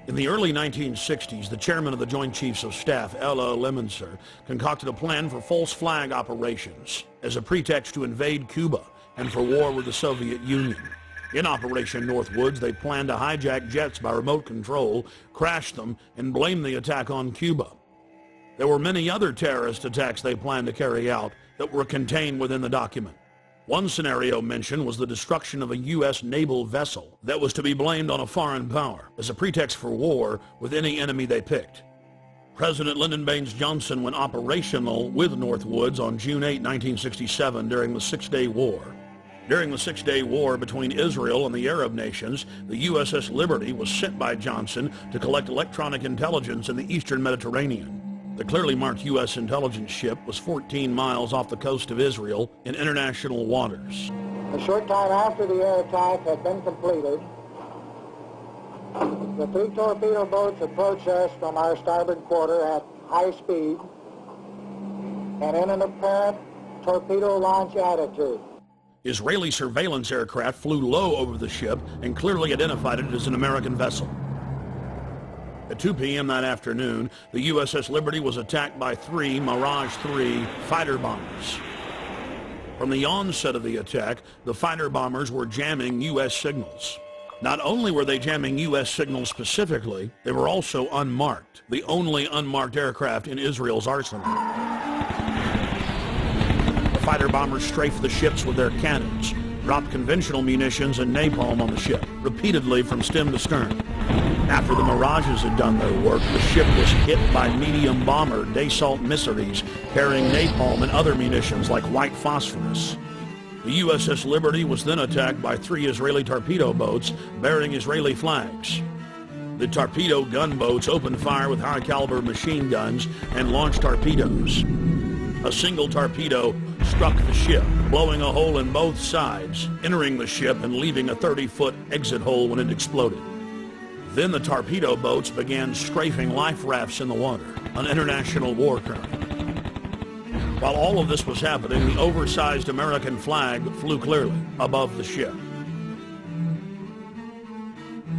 In the early 1960s, the chairman of the Joint Chiefs of Staff, Ella Lemonser, concocted a plan for false flag operations as a pretext to invade Cuba and for war with the Soviet Union. In Operation Northwoods, they planned to hijack jets by remote control, crash them, and blame the attack on Cuba. There were many other terrorist attacks they planned to carry out that were contained within the document. One scenario mentioned was the destruction of a U.S. naval vessel that was to be blamed on a foreign power as a pretext for war with any enemy they picked. President Lyndon Baines Johnson went operational with Northwoods on June 8, 1967 during the Six-Day War. During the Six-Day War between Israel and the Arab nations, the USS Liberty was sent by Johnson to collect electronic intelligence in the eastern Mediterranean. The clearly marked U.S. intelligence ship was 14 miles off the coast of Israel in international waters. A short time after the air attack had been completed, the 3 torpedo boats approached us from our starboard quarter at high speed and in an apparent torpedo launch attitude. Israeli surveillance aircraft flew low over the ship and clearly identified it as an American vessel. At 2 p.m. that afternoon, the USS Liberty was attacked by 3 Mirage 3 fighter bombers. From the onset of the attack, the fighter bombers were jamming U.S. signals. Not only were they jamming U.S. signals specifically, they were also unmarked, the only unmarked aircraft in Israel's arsenal. The fighter bombers strafed the ships with their cannons, dropped conventional munitions and napalm on the ship, repeatedly from stem to stern. After the Mirages had done their work, the ship was hit by medium bomber Dassault missiles carrying napalm and other munitions like white phosphorus. The USS Liberty was then attacked by 3 Israeli torpedo boats bearing Israeli flags. The torpedo gunboats opened fire with high-caliber machine guns and launched torpedoes. A single torpedo struck the ship, blowing a hole in both sides, entering the ship and leaving a 30-foot exit hole when it exploded. Then the torpedo boats began strafing life rafts in the water, an international war crime. While all of this was happening, the oversized American flag flew clearly above the ship.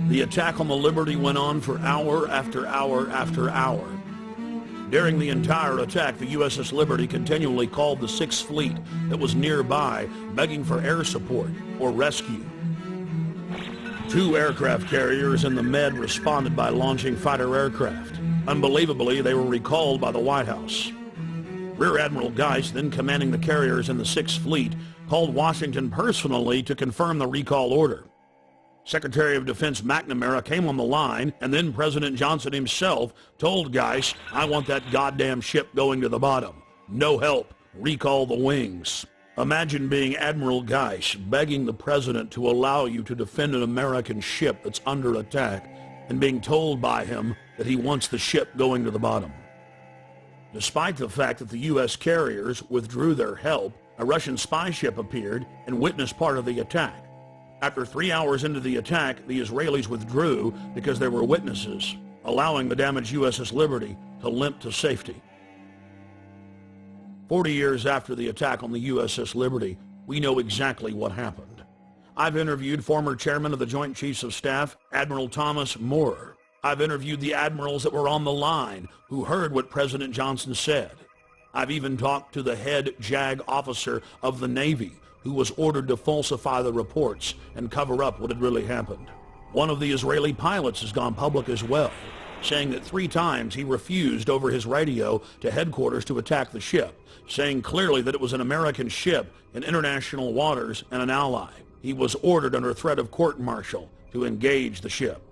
The attack on the Liberty went on for hour after hour after hour. During the entire attack, the USS Liberty continually called the Sixth Fleet that was nearby, begging for air support or rescue. 2 aircraft carriers in the Med responded by launching fighter aircraft. Unbelievably, they were recalled by the White House. Rear Admiral Geist, then commanding the carriers in the Sixth Fleet, called Washington personally to confirm the recall order. Secretary of Defense McNamara came on the line, and then President Johnson himself told Geist, "I want that goddamn ship going to the bottom. No help. Recall the wings." Imagine being Admiral Geist begging the president to allow you to defend an American ship that's under attack and being told by him that he wants the ship going to the bottom. Despite the fact that the U.S. carriers withdrew their help, a Russian spy ship appeared and witnessed part of the attack. After 3 hours into the attack, the Israelis withdrew because there were witnesses, allowing the damaged USS Liberty to limp to safety. 40 years after the attack on the USS Liberty, we know exactly what happened. I've interviewed former chairman of the Joint Chiefs of Staff, Admiral Thomas Moore. I've interviewed the admirals that were on the line who heard what President Johnson said. I've even talked to the head JAG officer of the Navy who was ordered to falsify the reports and cover up what had really happened. One of the Israeli pilots has gone public as well, saying that 3 times he refused over his radio to headquarters to attack the ship, saying clearly that it was an American ship in international waters and an ally. He was ordered under threat of court-martial to engage the ship.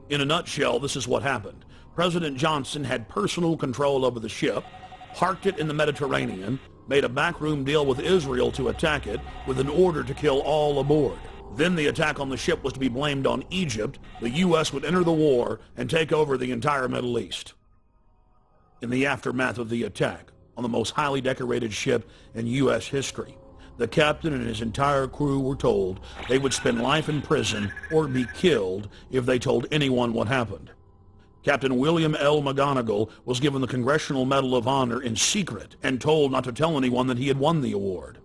In a nutshell, this is what happened. President Johnson had personal control over the ship, parked it in the Mediterranean, made a backroom deal with Israel to attack it with an order to kill all aboard. Then the attack on the ship was to be blamed on Egypt. The U.S. would enter the war and take over the entire Middle East. In the aftermath of the attack on the most highly decorated ship in U.S. history, the captain and his entire crew were told they would spend life in prison or be killed if they told anyone what happened. Captain William L. McGonigal was given the Congressional Medal of Honor in secret and told not to tell anyone that he had won the award.